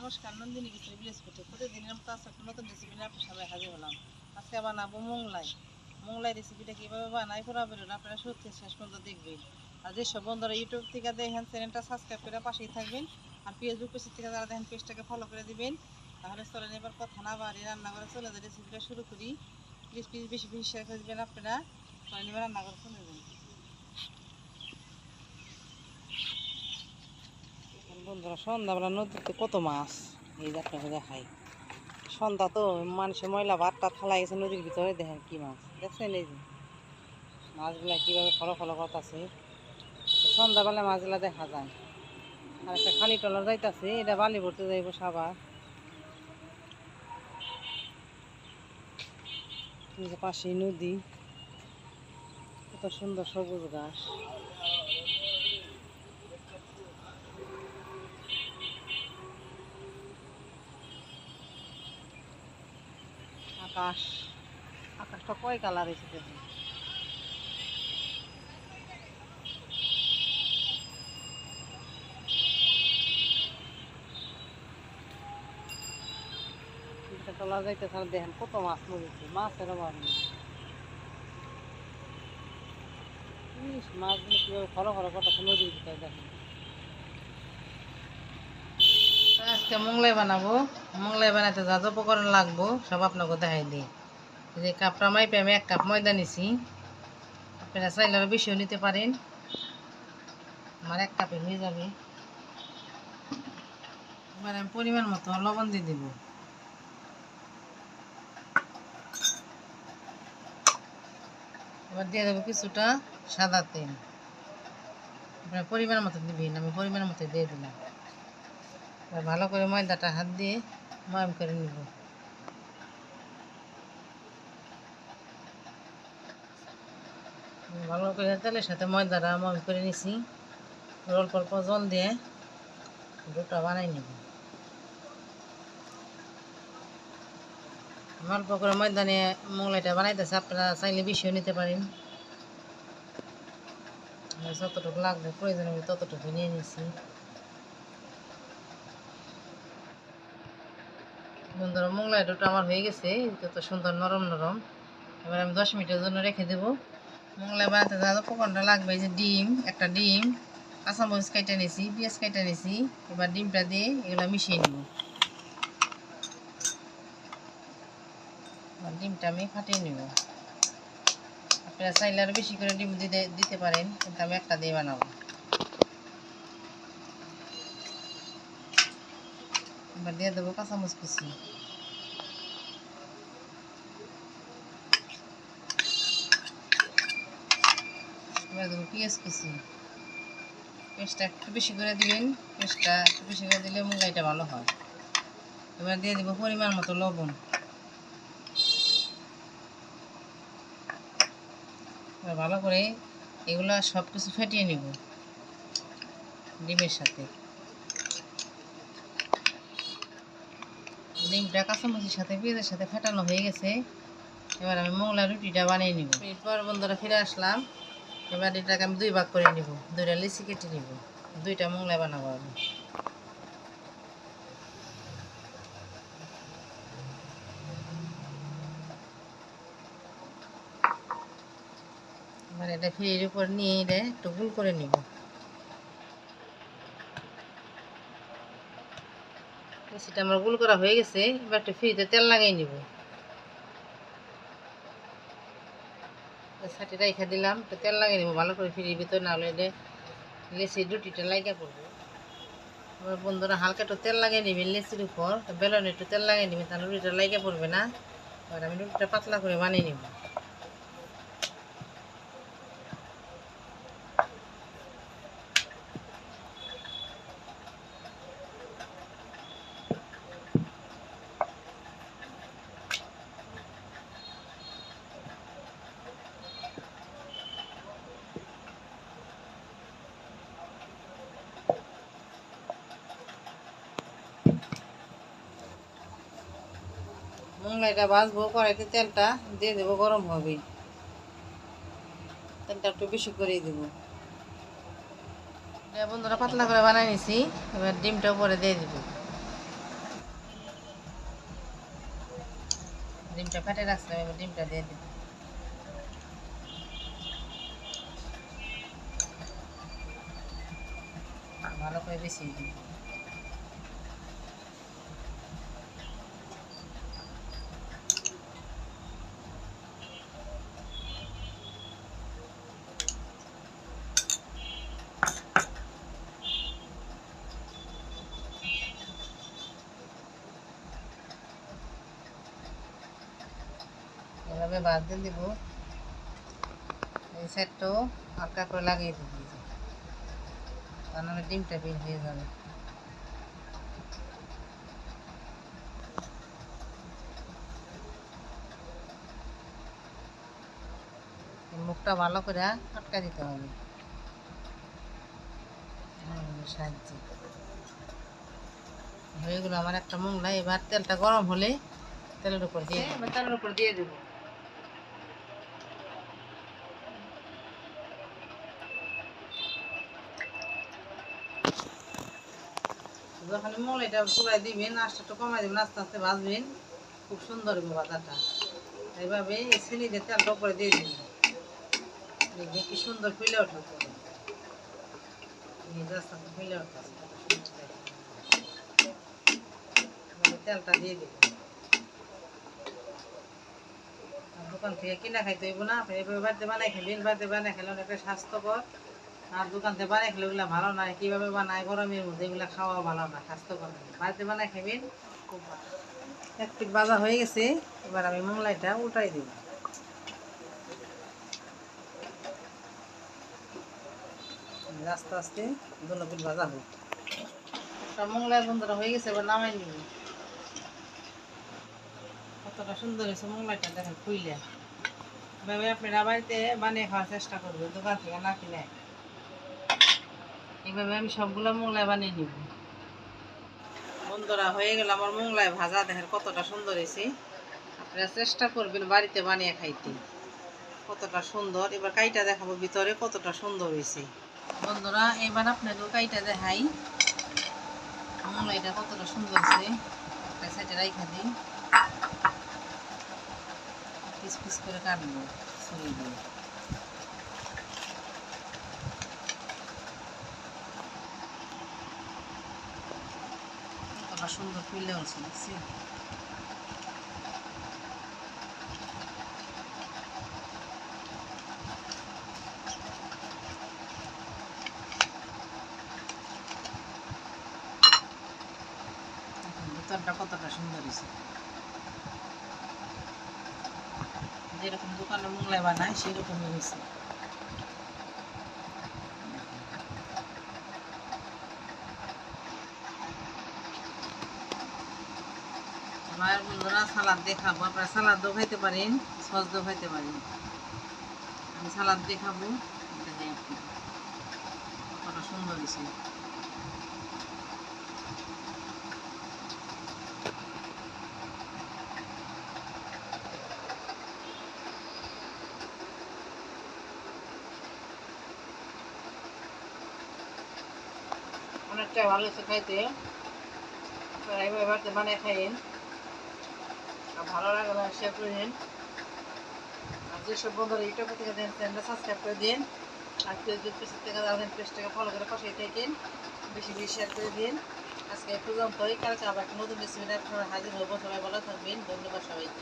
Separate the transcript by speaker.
Speaker 1: নমস্কার, নন্দিনী কিচেন বৃহস্পতি প্রতিদিনের মতো আজকে একটা নতুন রেসিপি নিয়ে আপনার সামনে হাজির হলাম। আজকে বানাবো মোংলাই রেসিপিটা কীভাবে বানাই পুরো ভিডিওটা আপনারা শুরু থেকে শেষ পর্যন্ত দেখবেন। আর যেসব বন্ধুরা ইউটিউব থেকে দেখেন চ্যানেলটা সাবস্ক্রাইব করে পাশেই থাকবেন। আর ফেসবুক পেজ থেকে যারা দেখেন পেজটাকে ফলো করে দিবেন। তাহলে চলেন এবার কথা না বাড়ি রান্না করে চলে যায় রেসিপিটা শুরু করি। প্লিজ বেশি বেশি শেয়ার করে দেবেন আপনারা। চলেন এবার রান্না করে চলে যাবেন। বন্ধুরা সন্ধ্যাবেলা নদীতে কত মাছ এই যে আপনাকে দেখাই। সন্ধ্যা তো মানুষে ময়লা ভাতটা থালাই গেছে নদীর ভিতরে, দেখেন কি মাছ দেখছেন। এই যে মাছগুলা কীভাবে ফলো ফলো করতেছে, সন্ধ্যাবেলা মাছগুলা দেখা যায়। আর একটা খালি টলার যাইতেছে, এটা বালি ভরতে যাইব সাবার। পাশেই নদী, কত সুন্দর সবুজ ঘাস। আকাশটা কয় কালার হয়েছে দেখুন। টলা যাইতেছে, দেখেন কত মাছ মরেছে, মাছের অভাব নেই। মাছগুলো কীভাবে ফলো ফলো করতেছে নদীর ভিতরে দেখেন। আজকে মোংলাই বানাবো। মোংলাই বানাতে যা যা উপকরণ লাগবো সব আপনাকে দেখাই দিই। যে কাপটা মাইপে আমি 1 কাপ ময়দা নিছি, আপনারা চাইলে আরও বেশিও নিতে পারেন। আমার 1 কাপে হয়ে যাবে। এবার আমি পরিমাণ মতো লবণ দিয়ে দেব। এবার দিয়ে দেবো কিছুটা সাদা তেল। আপনার পরিমাণ মতো দিবেন, আমি পরিমাণ মতো দিয়ে দিলাম। এবার ভালো করে ময়দাটা হাত দিয়ে ময়াম করে নিব। ভালো করে তেলের সাথে ময়দাটা ময়াম করে নিছি। অল্প অল্প জল দিয়ে ডোটা বানাই নিব। অল্প করে ময়দা নিয়ে মোগলাইটা বানাইতেছে, আপনারা চাইলে বেশিও নিতে পারেন। যতটুকু লাগবে প্রয়োজন হবে ততটুকু নিয়ে নিছি। বন্ধুরা মোগলাই ডোটা আমার হয়ে গেছে, কত সুন্দর নরম নরম। এবার আমি 10 মিনিটের জন্য রেখে দেবো। মোগলাই বানাতে যা উপকরণটা লাগবে, যে ডিম, একটা ডিম, কাঁচামরিচ কেটে নিছি, পেঁয়াজ কেটে নিছি। এবার ডিমটা দিয়ে এগুলো মিশিয়ে নিব। ডিমটা আমি ফাটিয়ে নিব। আপনারা চাইলে আরও বেশি করে ডিম দিতে পারেন, কিন্তু আমি একটা দিয়ে বানাবো। এবার দিয়ে দেবো কাঁচামরিচ কুচি। এবার দেবো পেঁয়াজ কুচি। পেঁয়াজটা একটু বেশি করে দিবেন, পেঁয়াজটা একটু বেশি করে দিলে মোগলাইটা ভালো হয়। এবার দিয়ে দেবো পরিমাণ মতো লবণ। এবার ভালো করে এগুলো সব কিছু ফেটিয়ে নিব ডিমের সাথে। ডিমটা কাঁচামরিচের সাথে পেঁয়াজের সাথে ফেটানো হয়ে গেছে। এবার আমি মোগলাই রুটিটা বানিয়ে নিব। এরপর বন্ধুরা ফিরে আসলাম। এবার এটাকে আমি 2 ভাগ করে নিব, 2টা লিচি কেটে নিব, 2টা মোগলাই বানাবো আমি। এবার এটা ফ্রির উপর নিয়ে এটা একটু গোল করে নিব। সেটা আমার গোল করা হয়ে গেছে। এবার একটু ফ্রিতে তেল লাগাই নিব। ছাটি রেখে দিলাম, তো তেল লাগিয়ে নিব ভালো করে ফ্রির ভিতরে, না হলে লেচির রুটিটা লাগিয়ে পড়বো। এবার বন্ধুরা হালকা একটু তেল লাগিয়ে নেবেন লেচির উপর, বেলনে একটু তেল লাগিয়ে নেবেন, তাহলে রুটিটা লাগিয়ে পড়বে না। এবার আমি রুটিটা পাতলা করে বানিয়ে নিব। মোগলাইটা ভাজবো, কড়াইতে তেলটা দিয়ে দেবো, গরম হবে। তেলটা একটু বেশি করেই দেবো। বন্ধুরা পাতলা করে বানিয়ে নিছি। এবার ডিমটা উপরে দিয়ে দেবো। ডিমটা ফেটে রাখছিলাম, এবার ডিমটা দিয়ে দিই। ভালো করে বেশিয়ে দিই। এভাবে ভাত দিয়ে দিব। এই সাইডটাও হালকা করে লাগিয়ে দিব, তা নাহলে ডিমটা বের হয়ে যাবে। মুখটা ভালো করে আটকা দিতে হবে সাহায্যে। হয়ে গেলো আমার একটা মোংলা। এবার তেলটা গরম হলে তেলের উপর দিয়ে দেবো। যখন মোংলাটা পুরাই দিবেন, আস্তে একটু কমাই দেবেন, আস্তে আস্তে ভাজবেন, খুব সুন্দর হবে ভাজাটা। এইভাবে চিনি দিয়ে তেলটা উপরে দিয়ে দিবেন, দেখবেন কি সুন্দর ফুলে ওঠে উপরে। আস্তে আস্তে ফুলে ওঠে, তেলটা দিয়ে দেবেন। দোকান থেকে কিনা খাইতে হইব না, এভাবে বাড়িতে বানাই খাবেন। বাড়িতে বানাই খেলে অনেকটা স্বাস্থ্যকর। আর দোকান থেকে বানাই খেলে ওগুলো ভালো নয়। কীভাবে বানায় গরমের মধ্যে, এগুলো খাওয়া ভালো না, স্বাস্থ্যকর নয়। বাড়িতে বানাই খাবেন, খুব ভালো। এক পিঠ ভাজা হয়ে গেছে, এবার আমি মোংলাইটা উল্টাই দেব। আস্তে আস্তে দুটো পিঠ ভাজা হোক। একটা মোংলাই বন্ধুরা হয়ে গেছে, এবার নামাই নিব। কতটা সুন্দর হয়েছে মোংলাইটা, দেখেন খুইলে। এভাবে আপনারা বাড়িতে বানিয়ে খাওয়ার চেষ্টা করবেন, দোকান থেকে না কিনে। এইভাবে আমি সবগুলো মোংলাই বানিয়ে নিব। বন্ধুরা হয়ে গেল আমার মোংলাই ভাজা, দেখেন কতটা সুন্দর হয়েছে। আপনারা চেষ্টা করবেন বাড়িতে বানিয়ে খাইতে, কতটা সুন্দর। এবার কাইটা দেখাবো ভিতরে কতটা সুন্দর হয়েছে। বন্ধুরা এবার আপনাদের কাইটা দেখাই মোংলাইটা কতটা সুন্দর হয়েছে। একটা সাইডে রাইখা দিই, পিস পিস করে কাটবো ছুরি দিয়ে। কতটা সুন্দর ফুলে হচ্ছে, দেখছি। ভিতরটা কতটা সুন্দর হয়েছে, যেরকম দোকানে মোংলাই বানায় সেরকমই হয়েছে। আমার বন্ধুরা সালাদ দিয়ে খাবো, আপনারা সালাদ দিয়েও খাইতে পারেন, সস দিয়েও খাইতে পারেন। আমি সালাদ দিয়ে খাবো, কতটা সুন্দর হয়েছে। অনেকটা ভালো হয়েছে খাইতে। আপনারা এইভাবে বাড়িতে বানিয়ে খাইন, ভালো লাগলে শেয়ার করে দিন। আর যেসব বন্ধুরা ইউটিউব থেকে দেন চ্যানেলটা সাবস্ক্রাইব করে দিন। আর ফেসবুক পেজ থেকে যাবেন, পেজটাকে ফলো করে পাশেই থাকেন, বেশি বেশি শেয়ার করে দিন। আজকে এই পর্যন্তই, কালকে আবার একটা নতুন রেসিপি নিয়ে আপনারা হাজির হবো। সবাই ভালো থাকবেন, ধন্যবাদ সবাইকে।